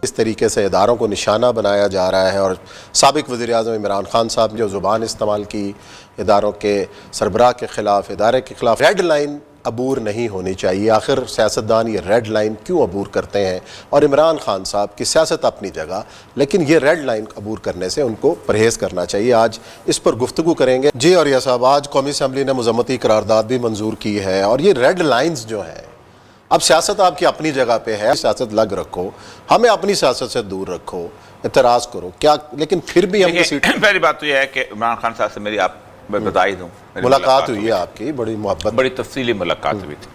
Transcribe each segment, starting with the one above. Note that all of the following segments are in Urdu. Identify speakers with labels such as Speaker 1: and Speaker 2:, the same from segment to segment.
Speaker 1: اس طریقے سے اداروں کو نشانہ بنایا جا رہا ہے، اور سابق وزیراعظم عمران خان صاحب نے جو زبان استعمال کی اداروں کے سربراہ کے خلاف، ادارے کے خلاف، ریڈ لائن عبور نہیں ہونی چاہیے۔ آخر سیاستدان یہ ریڈ لائن کیوں عبور کرتے ہیں؟ اور عمران خان صاحب کی سیاست اپنی جگہ، لیکن یہ ریڈ لائن عبور کرنے سے ان کو پرہیز کرنا چاہیے۔ آج اس پر گفتگو کریں گے۔ جی عوریہ صاحب، آج قومی اسمبلی نے مذمتی قرارداد بھی منظور کی ہے، اور یہ ریڈ لائنز جو ہیں، اب سیاست آپ کی اپنی جگہ پہ ہے، سیاست لگ رکھو، ہمیں اپنی سیاست سے دور رکھو، اعتراض کرو کیا، لیکن پھر بھی ہم کسی
Speaker 2: پہلی بات تو یہ ہے کہ عمران خان صاحب سے میری آپ میں بتائی دوں،
Speaker 1: ملاقات ہوئی ہے آپ کی، بڑی محبت،
Speaker 2: بڑی تفصیلی ملاقات ہوئی تھی۔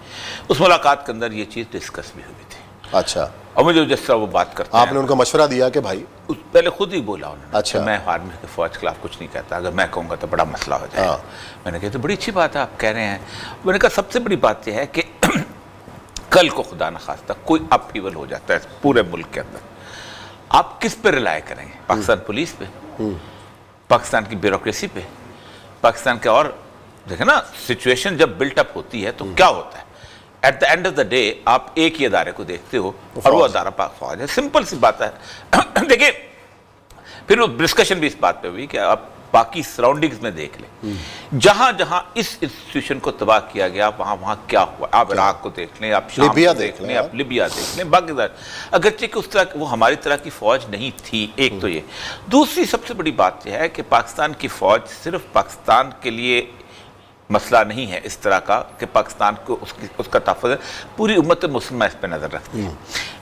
Speaker 2: اس ملاقات کے اندر یہ چیز ڈسکس بھی ہوئی تھی۔
Speaker 1: اچھا،
Speaker 2: اور مجھے جس طرح وہ بات کرتے ہیں،
Speaker 1: آپ نے ان کو مشورہ دیا کہ بھائی،
Speaker 2: پہلے خود ہی بولا انہوں نے
Speaker 1: اچھا،
Speaker 2: کہ میں آرمی کے فوج کے خلاف کچھ نہیں کہتا، اگر میں کہوں گا تو بڑا مسئلہ ہو جائے گا۔ میں نے کہا تو بڑی اچھی بات ہے آپ کہہ رہے ہیں۔ میں نے کہا سب سے بڑی بات یہ ہے کہ کل کو خدا نخواستہ کوئی اپ ایول ہو جاتا ہے پورے ملک کے اندر، آپ کس پہ ریلائے کریں گے؟ پاکستان پولیس پہ، پاکستان کی بیوروکریسی پہ، پاکستان کے، اور دیکھیں نا سچویشن جب بلٹ اپ ہوتی ہے تو کیا ہوتا ہے؟ At the end of the day آپ ایک ہی ادارے کو دیکھتے ہو، اور وہ ادارہ پاک فوج ہے۔ سمپل سی بات ہے۔ دیکھیں پھر وہ ڈسکشن بھی اس بات پہ ہوئی کہ آپ باقی سراؤنڈنگز میں دیکھ لیں، جہاں جہاں اس انسٹیٹیوشن کو تباہ کیا گیا وہاں وہاں کیا ہوا۔ آپ عراق کو دیکھ لیں، آپ شام کو دیکھ لیں، آپ لیبیا دیکھ لیں، باقی اگرچہ کہ اس طرح وہ ہماری طرح کی فوج نہیں تھی، ایک تو یہ۔ دوسری سب سے بڑی بات یہ ہے کہ پاکستان کی فوج صرف پاکستان کے لیے مسئلہ نہیں ہے اس طرح کا کہ پاکستان کو اس کا تحفظ ہے، پوری امت مسلمہ اس پہ نظر رکھتی ہے۔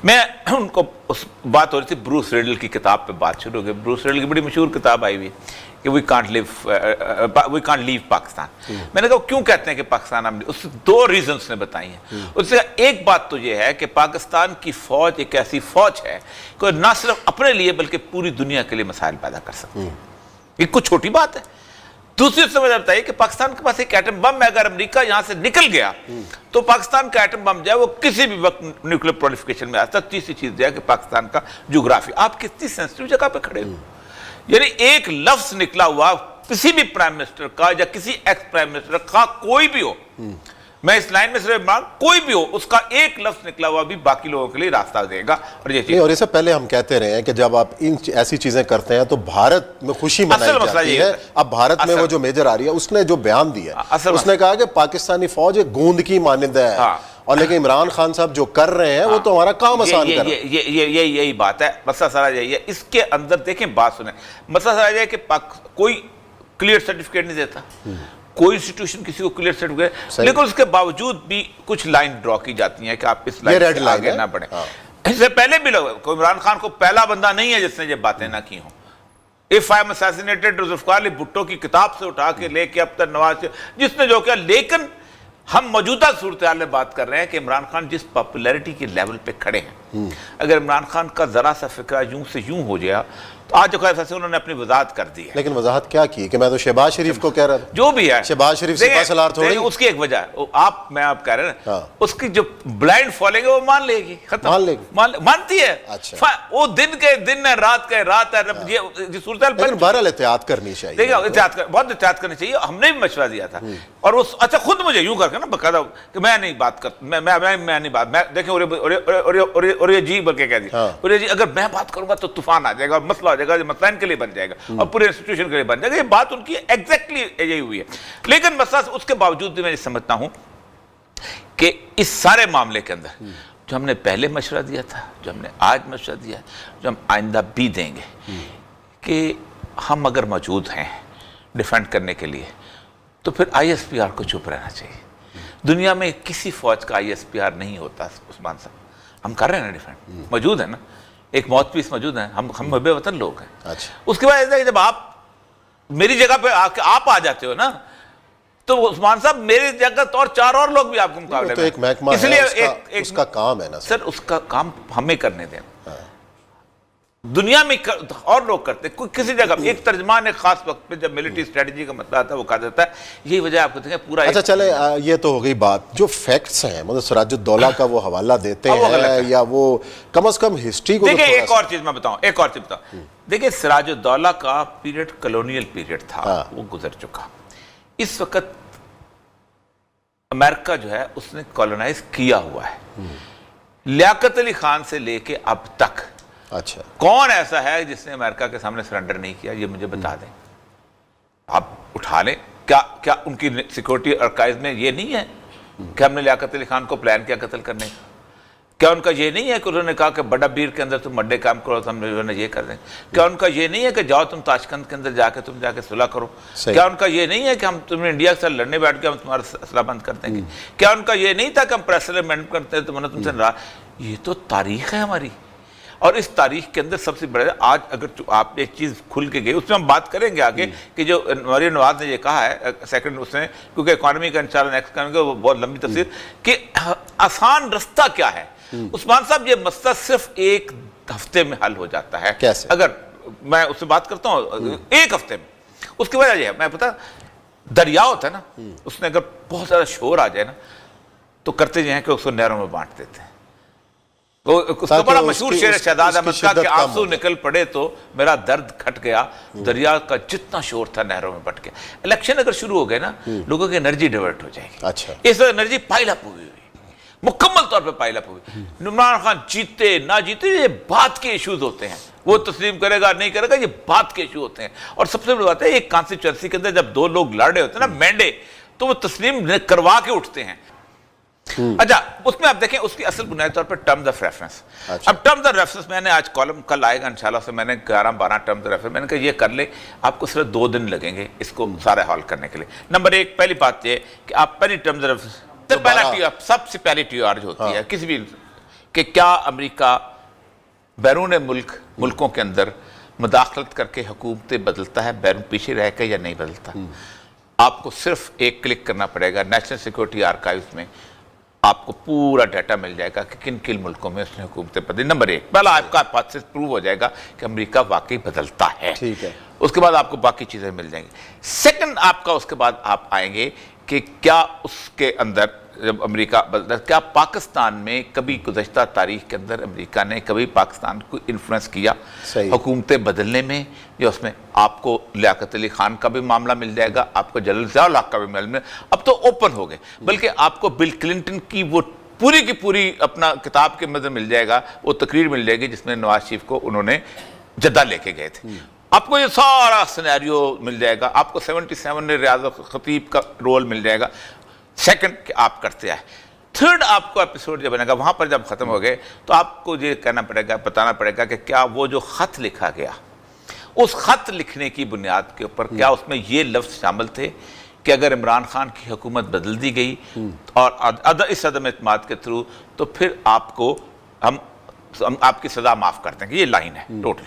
Speaker 2: میں ان کو اس بات ہو رہی تھی، بروس ریڈل کی کتاب پہ بات شروع ہو گئی۔ بروس ریڈل کی بڑی مشہور کتاب آئی ہوئی کہ وی کانٹ لیو پاکستان۔ میں نے کہا کیوں کہتے ہیں کہ پاکستان ہم، اس سے دو ریزنز نے بتائی ہیں۔ اس سے ایک بات تو یہ ہے کہ پاکستان کی فوج ایک ایسی فوج ہے کہ نہ صرف اپنے لیے بلکہ پوری دنیا کے لیے مسائل پیدا کر سکتی ہے۔ یہ کچھ چھوٹی بات ہے۔ دوسری سمجھ بتائیے کہ پاکستان کے پاس ایک ایٹم بم ہے، اگر امریکہ یہاں سے نکل گیا تو پاکستان کا ایٹم بم جو ہے وہ کسی بھی وقت نیوکلیر پرولیفیکیشن میں آ سکتا ہے۔ تیسری چیز یہ ہے کہ پاکستان کا جغرافی، آپ کتنی سینسٹیو جگہ پہ کھڑے ہو، یعنی ایک لفظ نکلا ہوا کسی بھی پرائم منسٹر کا یا کسی ایکس پرائم منسٹر کا، کوئی بھی ہو، میں اس لائن میں صرف کوئی بھی ہو، اس کا ایک لفظ نکلا ہوا بھی باقی لوگوں کے لیے راستہ دے گا۔ اور یہ چیز،
Speaker 1: اور اس سے پہلے ہم کہتے رہے ہیں کہ جب آپ ایسی چیزیں کرتے ہیں تو بھارت میں خوشی منائی جاتی ہے۔ اب بھارت میں وہ جو میجر آ رہی ہے، اس نے جو بیان دیا، اس نے کہا کہ پاکستانی فوج ایک گوند کی مانند ہے، اور لیکن عمران خان صاحب جو کر رہے ہیں وہ تو ہمارا کام آسان کر رہے ہیں۔
Speaker 2: یہی بات ہے، مسئلہ سارا یہی ہے۔ اس کے اندر دیکھیں، بات سنیں، مسئلہ سارا یہ ہے کہ کوئی کلیئر سرٹیفکیٹ نہیں دیتا، کوئی انسٹیٹیوشن کسی کو کلیئر سرٹیفکیٹ، لیکن اس کے باوجود بھی کچھ لائن ڈرا کی جاتی ہیں کہ آپ اس لائن سے آگے نہ بڑھیں۔ اس سے پہلے بھی لوگ، عمران خان کو پہلا بندہ نہیں ہے جس نے یہ باتیں نہ کی ہوں۔ If I am assassinated، Zulfiqar Ali Bhutto کی کتاب سے اٹھا کے لے کے اب تک نواز سے، جس نے جو کیا، لیکن ہم موجودہ صورتحال میں بات کر رہے ہیں کہ عمران خان جس پاپولیرٹی کے لیول پہ کھڑے ہیں، اگر عمران خان کا ذرا سا فکرہ یوں سے یوں ہو گیا تو آج جو خیال سے انہوں نے اپنی وضاحت کر دی ہے۔
Speaker 1: لیکن وضاحت کیا کی کہ میں تو شہباز شریف کو کہہ رہا تھا،
Speaker 2: جو بھی ہے
Speaker 1: شہباز شریف سے سالار تھوڑی،
Speaker 2: اس کی ایک وجہ ہے، میں آپ کہہ رہے ہیں اس کی جو بلائنڈ فالوئنگ ہے وہ مان لے گی، ختم، مان لے گی، مانتی ہے۔ وہ دن کے دن ہے، رات کے رات ہے، یہ صورتحال پر
Speaker 1: بہرحال احتیاط کرنی چاہیے۔
Speaker 2: دیکھیں بہت احتیاط کرنی چاہیے۔ ہم نے بھی مشورہ دیا تھا، اور وہ اچھا خود مجھے یوں کر کے نا بقاعدہ کہ میں نہیں بات کرتا، میں نہیں بات، میں دیکھیں اور یہ جی بلکہ کہہ دیا، اور یہ جی اگر میں بات کروں گا تو طوفان آ جائے گا، مسئلہ ہو جائے گا، مسئلہ ان کے لیے بن جائے گا اور پورے انسٹیٹیوشن کے لیے بن جائے گا۔ یہ بات ان کی ایگزیکٹلی یہی ہوئی ہے۔ لیکن مسئلہ اس کے باوجود بھی میں یہ سمجھتا ہوں کہ اس سارے معاملے کے اندر جو ہم نے پہلے مشورہ دیا تھا، جو ہم نے آج مشورہ دیا، جو ہم آئندہ بھی دیں گے، کہ ہم اگر موجود ہیں ڈیفینڈ کرنے کے لیے تو پھر آئی ایس پی آر کو چپ رہنا چاہیے۔ دنیا میں کسی فوج کا آئی ایس پی آر نہیں ہوتا عثمان صاحب، ہم کر رہے ہیں نا ڈیفینڈ، موجود ہے نا، ایک موت پیس موجود ہیں، ہم بے وطن لوگ ہیں۔ اس کے بعد جب آپ میری جگہ پہ آپ آ جاتے ہو نا تو عثمان صاحب میری جگہ تو اور 4 اور لوگ بھی آپ کو مقابلے میں،
Speaker 1: ایک محکمہ ہے، اس کا کام ہے نا
Speaker 2: سر، اس کا کام ہمیں کرنے دیں۔ دنیا میں اور لوگ کرتے، کوئی کسی جگہ ایک ترجمان ایک خاص وقت پہ جب ملٹری اسٹریٹجی کا مسئلہ آتا ہے وہ کہا جاتا ہے، یہی وجہ آپ کو دیکھیں پورا۔
Speaker 1: اچھا چلے، یہ تو ہو گئی بات جو فیکٹس ہیں، مطلب سراج الدولہ کا وہ حوالہ دیتے ہیں یا وہ کم از کم ہسٹری کو۔
Speaker 2: دیکھیں ایک اور چیز میں بتاؤں، دیکھیں سراج الدولہ کا پیریڈ کلونیل پیریڈ تھا، وہ گزر چکا۔ اس وقت امریکہ جو ہے اس نے کالونائز کیا ہوا ہے۔ لیاقت علی خان سے لے کے اب تک
Speaker 1: اچھا
Speaker 2: کون ایسا ہے جس نے امریکہ کے سامنے سرنڈر نہیں کیا؟ یہ مجھے بتا دیں. آپ اٹھا لیں. کیا ان کی سیکورٹی ارکائز میں یہ نہیں ہے کہ ہم نے لیاقت علی خان کو پلان کیا قتل کرنے کا؟ کیا ان کا یہ نہیں ہے کہ انہوں نے کہا کہ بڑا بیر کے اندر تم اڈے کام کرو تو ہم نے یہ کر دیں؟ کیا ان کا یہ نہیں ہے کہ جاؤ تم تاشقند کے اندر جا کے صلح کرو؟ کیا ان کا یہ نہیں ہے کہ ہم تمہیں انڈیا کے ساتھ لڑنے بیٹھ کے ہم تمہارا اسلحہ بند کر دیں گے؟ کیا ان کا یہ نہیں تھا کہ ہم پریس ایمنڈمنٹ کرتے ہیں تم سے ناراض؟ یہ تو تاریخ ہے ہماری. اور اس تاریخ کے اندر سب سے بڑا آج اگر آپ ایک چیز کھل کے گئی اس میں ہم بات کریں گے آگے کہ جو مریم نواز نے یہ کہا ہے سیکنڈ اس نے کیونکہ اکانومی کا انشاءاللہ نیکسٹ کریں گے وہ بہت لمبی تفسیر کہ آسان رستہ کیا ہے. عثمان صاحب یہ مسئلہ صرف ایک ہفتے میں حل ہو جاتا ہے.
Speaker 1: کیسے؟
Speaker 2: اگر میں اس سے بات کرتا ہوں ایک ہفتے میں. اس کی وجہ یہ ہے میں پتا دریا ہوتا ہے نا اس میں اگر بہت زیادہ شور آ جائے نا تو کرتے یہ ہیں کہ اس کو نہروں میں بانٹ دیتے ہیں. اس کا بڑا مشہور شعر ہے شہزاد احمد کا کہ آنسو نکل پڑے تو میرا درد کھٹ گیا، دریا کا جتنا شور تھا نہروں میں بٹ گیا. الیکشن اگر شروع ہو گئے نا لوگوں کی انرجی ڈیورٹ ہو جائے گی.
Speaker 1: اچھا
Speaker 2: اس وقت انرجی پائل اپ ہوئی مکمل طور پہ پائل اپ ہوئی. عمران خان جیتے نہ جیتے یہ بات کے ایشوز ہوتے ہیں. وہ تسلیم کرے گا نہیں کرے گا یہ بات کے ایشو ہوتے ہیں. اور سب سے بڑی بات ہے ایک کانسٹیچوئنسی کے اندر جب دو لوگ لڑ رہے ہوتے ہیں نا مینڈے تو وہ تسلیم کروا کے اٹھتے ہیں. اچھا اس میں آپ دیکھیں اس کی اصل بنیادی طور پر ٹرمز آف ریفرنس. اب ٹرمز آف ریفرنس میں نے آج کالم کل آئے گا انشاءاللہ سے میں نے 11-12 ٹرمز آف ریفرنس میں نے کہا یہ کر لیں آپ کو صرف 2 دن لگیں گے اس کو سارے حل کرنے کے لیے. نمبر 1 پہلی بات یہ کہ آپ پہلی ٹرمز آف ریفرنس سب سے پہلی ٹی آر جو ہوتی ہے کسی بھی کہ کیا امریکہ بیرون ملکوں کے اندر مداخلت کر کے حکومتیں بدلتا ہے بیرون پیچھے رہ کے یا نہیں بدلتا. آپ کو صرف ایک کلک کرنا پڑے گا نیشنل سیکورٹی آرکائیوز میں آپ کو پورا ڈیٹا مل جائے گا کہ کن کن ملکوں میں اس نے حکومتیں بدلی. نمبر 1 پہلا آپ کا بات سے پروو ہو جائے گا کہ امریکہ واقعی بدلتا ہے.
Speaker 1: ٹھیک ہے.
Speaker 2: اس کے بعد آپ کو باقی چیزیں مل جائیں گی. سیکنڈ آپ کا اس کے بعد آپ آئیں گے کہ کیا اس کے اندر جب امریکہ بدلتا کیا پاکستان میں کبھی گزشتہ تاریخ کے اندر امریکہ نے کبھی پاکستان کو انفلوئنس کیا حکومتیں بدلنے میں؟ یا اس میں آپ کو لیاقت علی خان کا بھی معاملہ مل جائے گا آپ کو جنرل ضیاء الحق کا بھی معاملہ اب تو اوپن ہو گئے بلکہ آپ کو بل کلنٹن کی وہ پوری کی پوری اپنا کتاب کے مدد مل جائے گا وہ تقریر مل جائے گی جس میں نواز شریف کو انہوں نے جدہ لے کے گئے تھے. آپ کو یہ سارا سینیریو مل جائے گا. آپ کو 77 میں ریاض خطیب کا رول مل جائے گا. سیکنڈ کہ آپ کرتے آئے. تھرڈ آپ کو ایپیسوڈ جب بنے گا وہاں پر جب ختم ہو گئے تو آپ کو یہ کہنا پڑے گا بتانا پڑے گا کہ کیا وہ جو خط لکھا گیا اس خط لکھنے کی بنیاد کے اوپر کیا اس میں یہ لفظ شامل تھے کہ اگر عمران خان کی حکومت بدل دی گئی اور اس عدم اعتماد کے تھرو تو پھر آپ کو ہم آپ کی سزا معاف کر دیں گے. یہ لائن ہے ٹوٹل.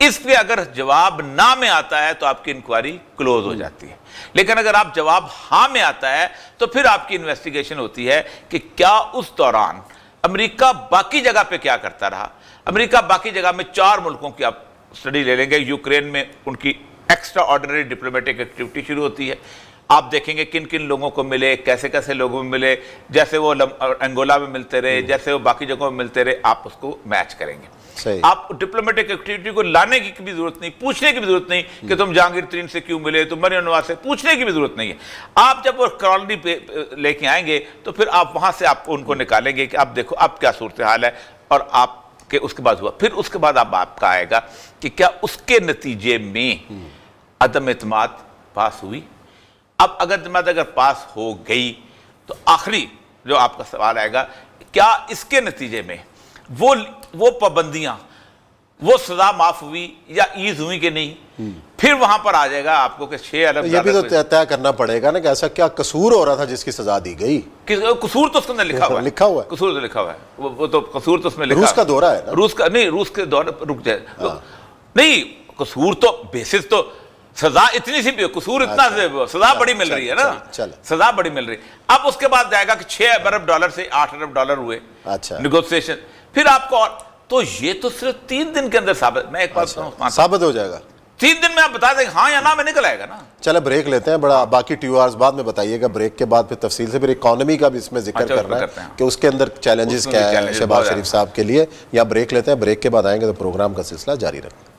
Speaker 2: اس پہ اگر جواب نہ میں آتا ہے تو آپ کی انکوائری کلوز ہو جاتی ہے. لیکن اگر آپ جواب ہاں میں آتا ہے تو پھر آپ کی انویسٹیگیشن ہوتی ہے کہ کیا اس دوران امریکہ باقی جگہ پہ کیا کرتا رہا. امریکہ باقی جگہ میں 4 ملکوں کی آپ سٹڈی لے لیں گے. یوکرین میں ان کی ایکسٹرا آرڈنری ڈپلومیٹک ایکٹیویٹی شروع ہوتی ہے. آپ دیکھیں گے کن کن لوگوں کو ملے کیسے کیسے لوگوں میں ملے جیسے وہ انگولا میں ملتے رہے جیسے وہ باقی جگہوں میں ملتے رہے آپ اس کو میچ کریں گے. آپ ڈپلومیٹک ایکٹیویٹی کو لانے کی بھی ضرورت نہیں پوچھنے کی بھی ضرورت نہیں کہ تم جہانگیر ترین سے کیوں ملے تم مریم نواز سے پوچھنے کی بھی ضرورت نہیں ہے. آپ جب وہ کالونی پہ لے کے آئیں گے تو پھر آپ وہاں سے آپ ان کو نکالیں گے کہ آپ دیکھو اب کیا صورتحال ہے اور آپ کے اس کے بعد ہوا. پھر اس کے بعد اب آپ کا آئے گا کہ کیا اس کے نتیجے میں عدم اعتماد پاس ہوئی. اب اگر پاس ہو گئی تو آخری جو آپ کا سوال آئے گا کیا اس کے نتیجے میں وہ پابندیاں وہ سزا معاف ہوئی یا ایز ہوئی کہ نہیں. پھر وہاں پر آ جائے گا آپ کو کہ 6 ارب
Speaker 1: یہ بھی تو طے کرنا پڑے گا نا کہ ایسا کیا قصور ہو رہا تھا جس کی سزا دی گئی.
Speaker 2: قصور تو اس کے اندر لکھا ہوا ہے قصور تو لکھا ہوا ہے وہ تو قصور تو اس میں لکھا.
Speaker 1: روس کا دورہ ہے نا
Speaker 2: روس کے دورہ رک جائے نہیں قصور تو بیسس تو سزا اتنی سی بھی قصور اتنا سزا بڑی مل رہی ہے نا سزا بڑی مل رہی. اب اس کے بعد جائے گا کہ 6 ارب ڈالر سے 8 ارب ڈالر ہوئے نیگوسیشن. پھر آپ کو تو یہ تو صرف 3 دن کے اندر ثابت میں ایک بات
Speaker 1: ثابت ہو جائے گا.
Speaker 2: 3 دن میں آپ بتا دیں ہاں یا نہ میں نکل آئے گا نا.
Speaker 1: چلے بریک لیتے ہیں بڑا باقی 2 آورز بعد میں بتائیے گا. بریک کے بعد پھر تفصیل سے پھر اکانومی کا بھی اس میں ذکر کرنا ہے کہ اس کے اندر چیلنجز کیا ہے شہباز شریف صاحب کے لیے. یا بریک لیتے ہیں بریک کے بعد آئیں گے تو پروگرام کا سلسلہ جاری رکھیں.